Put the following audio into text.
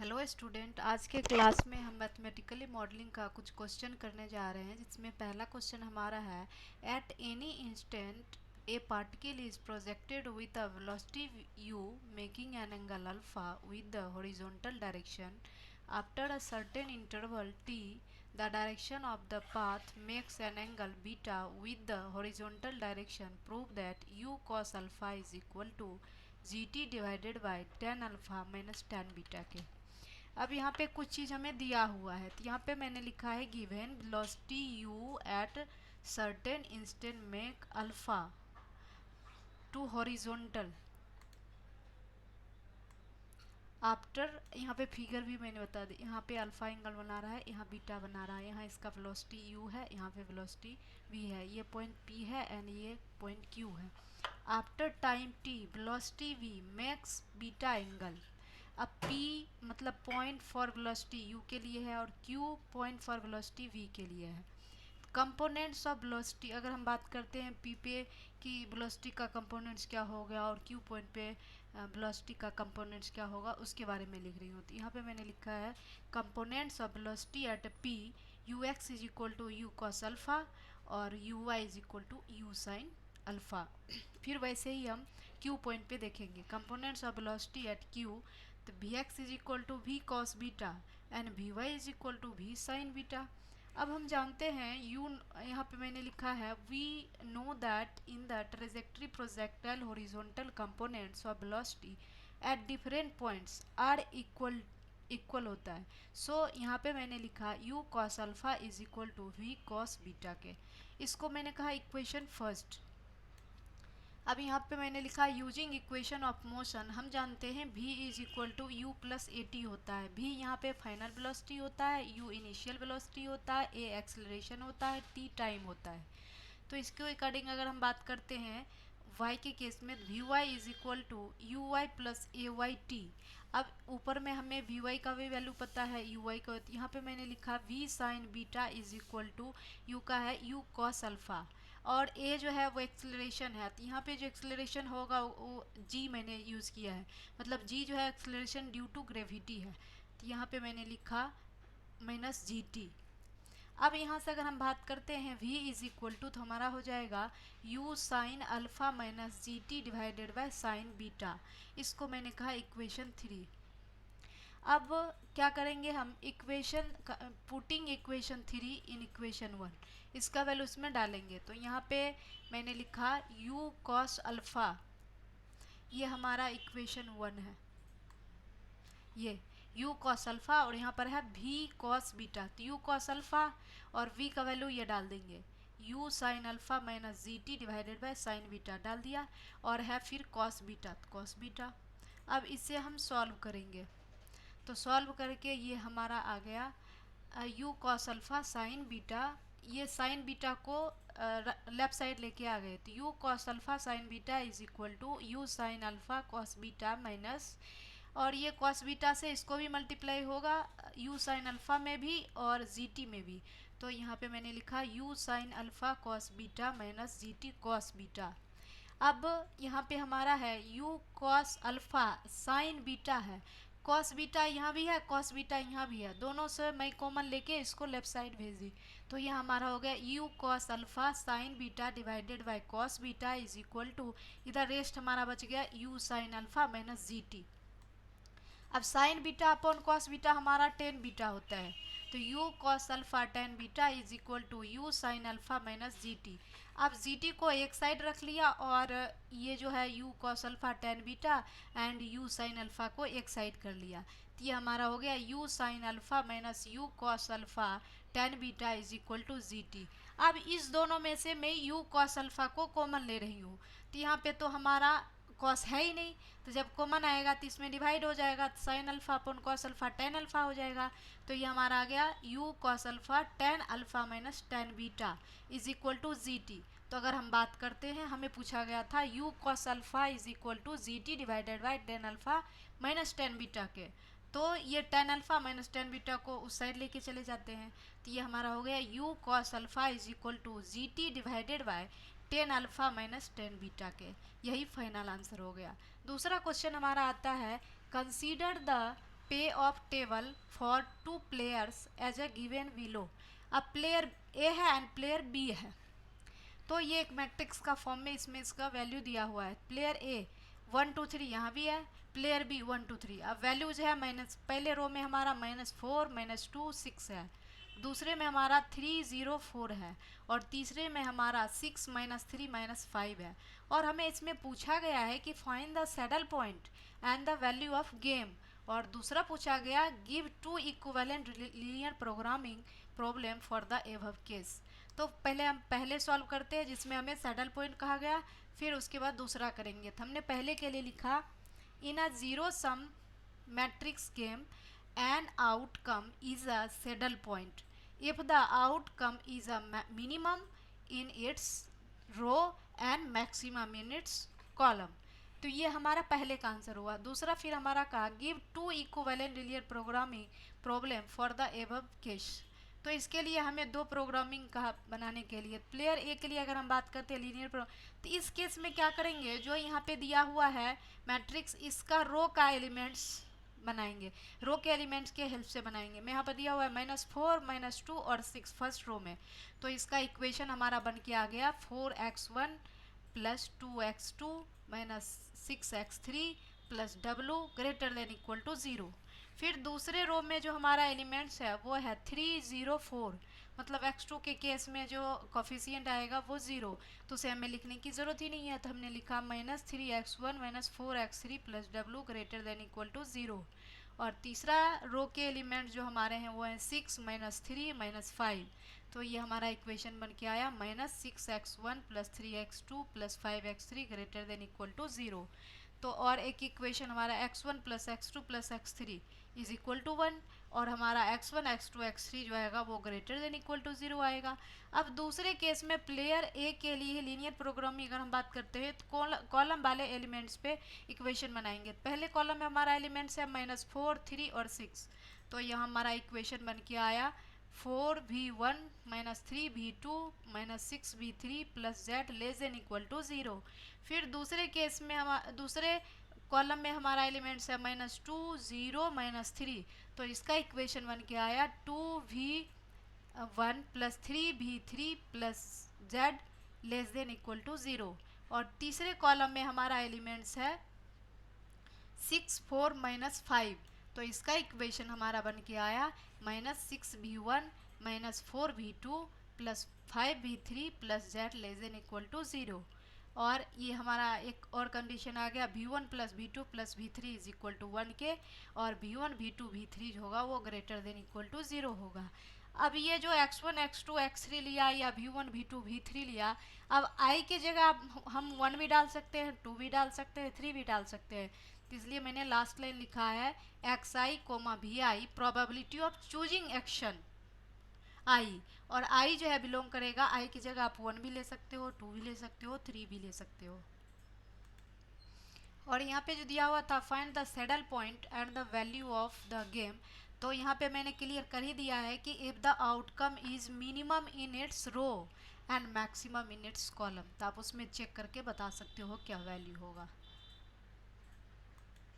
Hello student, आज के class में हम मैथमेटिकली मॉडलिंग का कुछ क्वेश्चन करने जा रहे हैं, जिसमें पहला क्वेश्चन हमारा है at any instant A particle is projected with a velocity u making an angle alpha with the horizontal direction after a certain interval t the direction of the path makes an angle beta with the horizontal direction. Prove that u cos alpha is equal to gt divided by tan alpha minus tan beta के। अब यहाँ पे कुछ चीज़ हमें दिया हुआ है, तो यहाँ पे मैंने लिखा है given velocity u at certain instant make alpha two horizontal after. यहाँ पे फिगर भी मैंने बता दी, यहाँ पे अल्फा एंगल बना रहा है, यहाँ बीटा बना रहा है, यहाँ इसका वेलोसिटी u है, यहाँ पे वेलोसिटी v है, ये पॉइंट p है एंड ये पॉइंट q है। After time t velocity v makes beta angle. अब p मतलब पॉइंट फॉर वेलोसिटी u के लिए है और q point for velocity v के लिए है। कंपोनेंट्स ऑफ वेलोसिटी, अगर हम बात करते हैं p पे कि वेलोसिटी का कंपोनेंट्स क्या होगा और q पॉइंट पे वेलोसिटी का कंपोनेंट्स क्या होगा, उसके बारे में लिख रही हूँ। तो यहाँ पे मैंने लिखा है components of velocity at p u x is equal to u cos alpha और u y is equal to u sine alpha. फिर वैसे ही हम q पॉइंट पे देखेंगे components of velocity at q, तो v x is equal to v cos beta and v y is equal to v sine beta. अब हम जानते हैं यू, यहाँ पे मैंने लिखा है we know that in the trajectory projectile horizontal components of velocity at different points are equal होता है। सो यहाँ पे मैंने लिखा u cos alpha is equal to v cos beta के। इसको मैंने कहा इक्वेशन फर्स्ट। अब यहाँ पे मैंने लिखा यूजिंग इक्वेशन ऑफ मोशन, हम जानते हैं v is equal to u plus a t होता है। v यहाँ पे फाइनल वेलोसिटी होता है, u इनिशियल वेलोसिटी होता है, a एक्सेलरेशन होता है, t टाइम होता है। तो इसके अकॉर्डिंग अगर हम बात करते हैं y के केस में v y is equal to u y plus a y t. अब ऊपर में हमें वी वाई का भी वैल्यू पता है, यू वाई का, यहाँ पे मैंने लिखा v sine beta is equal to u का है यू कॉस अल्फ़ा और ए जो है वो एक्सेलरेशन है। तो यहाँ पे जो एक्सेलरेशन होगा वो जी मैंने यूज़ किया है, मतलब जी जो है एक्सेलरेशन ड्यू टू ग्रेविटी है। तो यहाँ पे मैंने लिखा माइनस जी टी। अब यहाँ से अगर हम बात करते हैं v इज इक्वल टू, तो हमारा हो जाएगा u sine alpha minus g t divided by sine beta. इसको मैंने कहा इक्वेशन 3। अब क्या करेंगे हम, equation putting equation 3 in equation 1, इसका वैल्यू इसमें डालेंगे। तो यहाँ पे मैंने लिखा u कॉस अल्फ़ा, ये हमारा इक्वेशन 1 है, ये u कॉस अल्फ़ा और यहाँ पर है v कॉस बीटा। तो u कॉस अल्फ़ा और v का वैल्यू ये डाल देंगे, u sine alpha minus g t divided by sine beta डाल दिया और है फिर कॉस बीटा, तो कॉस बीटा। अब इसे हम सॉल्व करेंगे, तो सॉल्व करके ये हमारा आ गया u cos alpha sine beta, ये साइन बीटा को लेफ्ट साइड लेके आ गए, तो u cos alpha sine beta is equal to u sine alpha cos beta minus, और ये कॉस बीटा से इसको भी मल्टीप्लाई होगा u साइन अल्फ़ा में भी और जी टी में भी। तो यहाँ पे मैंने लिखा u sine alpha cos beta minus g T cos beta. अब यहाँ पे हमारा है u cos alpha sine beta है, कॉस बीटा यहाँ भी है, कॉस बीटा यहाँ भी है, दोनों से मैं कॉमन लेके इसको लेफ्ट साइड भेज दी। तो ये हमारा हो गया u cos alpha sine beta divided by cos beta is equal to, इधर रेस्ट हमारा बच गया u sine alpha minus g t. अब sine beta upon cos beta हमारा टेन बीटा होता है, तो u cos alpha tan beta is equal to u sine alpha minus g t. अब जी टी को एक साइड रख लिया और ये जो है u cos alpha tan beta and u sine alpha को एक साइड कर लिया। तो ये हमारा हो गया u sine alpha minus u cos alpha tan beta is equal to g t. अब इस दोनों में से मैं u कॉस अल्फ़ा को कॉमन ले रही हूँ, तो यहाँ पे तो हमारा कॉस है ही नहीं, तो जब कॉमन आएगा तो इसमें डिवाइड हो जाएगा, तो sine alpha upon cos alpha tan alpha हो जाएगा। तो ये हमारा आ गया u cos alpha tan alpha minus tan beta is equal to g t. तो अगर हम बात करते हैं, हमें पूछा गया था u cos alpha is equal to g t divided by tan alpha minus tan beta के, तो ये tan alpha minus tan beta को उस साइड लेके चले जाते हैं। तो ये हमारा हो गया u cos alpha is equal to g t divided by tan alpha minus tan beta के, यही फाइनल आंसर हो गया। दूसरा क्वेश्चन हमारा आता है consider the pay off table for 2 players as a given below. अब प्लेयर ए है एंड प्लेयर बी है, तो ये एक मैट्रिक्स का फॉर्म में इसमें इसका वैल्यू दिया हुआ है। प्लेयर ए 1 2 3 यहाँ भी है, प्लेयर बी 1 2 3। अब वैल्यूज है माइनस, पहले रो में हमारा -4 -2 6 है, दूसरे में हमारा 3 0 4 है, और तीसरे में हमारा 6 -3 -5 है। और हमें इसमें पूछा गया है कि find the saddle point and the value of game, और दूसरा पूछा गया give 2 equivalent linear programming problem for the above case. तो पहले हम पहले सॉल्व करते हैं जिसमें हमें सैडल पॉइंट कहा गया, फिर उसके बाद दूसरा करेंगे। तो हमने पहले के लिए लिखा in a zero sum matrix game an outcome is a saddle point if the outcome is a minimum in its row and maximum in its column. तो ये हमारा पहले का आंसर हुआ। दूसरा फिर हमारा कहा give 2 equivalent linear programming problem for the above case. तो इसके लिए हमें 2 प्रोग्रामिंग का बनाने के लिए, प्लेयर ए के लिए अगर हम बात करते हैं लीनियर तो इस केस में क्या करेंगे, जो यहाँ पे दिया हुआ है मैट्रिक्स, इसका रो का एलिमेंट्स बनाएंगे, रो के एलिमेंट्स के हेल्प से बनाएंगे। मैं यहाँ पर दिया हुआ है -4 -2 और 6 फर्स्ट रो में, तो इसका इक्वेशन हमारा बन के आ गया 4x1 + 2x2 - 6x3 + w greater than equal to 0। फिर दूसरे रो में जो हमारा एलिमेंट्स है वो है 3 0 4, मतलब x2 के केस में जो कोफिशिएंट आएगा वो 0, तो उसे हमें लिखने की ज़रूरत ही नहीं है। तो हमने लिखा -3x1 - 4x3 + w greater than equal to 0। और तीसरा रो के एलिमेंट जो हमारे हैं वो हैं 6 -3 -5, तो ये हमारा इक्वेशन बन के आया -6x1 + 3x2 + 5x3 greater than equal to 0। तो और एक इक्वेशन हमारा x1 + x2 + x3 is equal to 1, और हमारा x1 x2 x3 जो आएगा वो ग्रेटर देन इक्वल टू 0 आएगा। अब दूसरे केस में प्लेयर ए के लिए लीनियर प्रोग्रामिंग अगर हम बात करते हैं तो कॉलम वाले एलिमेंट्स पे इक्वेशन बनाएंगे। पहले कॉलम में हमारा एलिमेंट्स है -4 3 और 6, तो यहाँ हमारा इक्वेशन बन के आया 4v1 - 3v2 - 6v3 + z less than equal to 0। फिर दूसरे केस में हम दूसरे कॉलम में हमारा एलिमेंट्स है -2 0 -3, तो इसका इक्वेशन बन के आया 2v1 + 3v3 + z less than equal to 0। और तीसरे कॉलम में हमारा एलिमेंट्स है 6 4 -5, तो इसका इक्वेशन हमारा बन के आया -6v1 - 4v2 + 5v3 + z less than equal to 0। और ये हमारा एक और कंडीशन आ गया v1 + v2 + v3 is equal to 1 के, और v1 v2 v3 जो होगा वो ग्रेटर देन इक्वल टू 0 होगा। अब ये जो x1 x2 x3 लिया या v1 v2 v3 लिया, अब i की जगह हम 1 भी डाल सकते हैं, 2 भी डाल सकते हैं, 3 भी डाल सकते हैं। तो इसलिए मैंने लास्ट लाइन लिखा है xi, vi probability of choosing action I, और आई जो है बिलोंग करेगा, आई की जगह आप 1 भी ले सकते हो, 2 भी ले सकते हो, 3 भी ले सकते हो। और यहाँ पे जो दिया हुआ था find the saddle point and the value of the game, तो यहाँ पे मैंने क्लियर कर ही दिया है कि if the outcome is minimum in its row and maximum in its column, तो आप उसमें चेक करके बता सकते हो क्या वैल्यू होगा।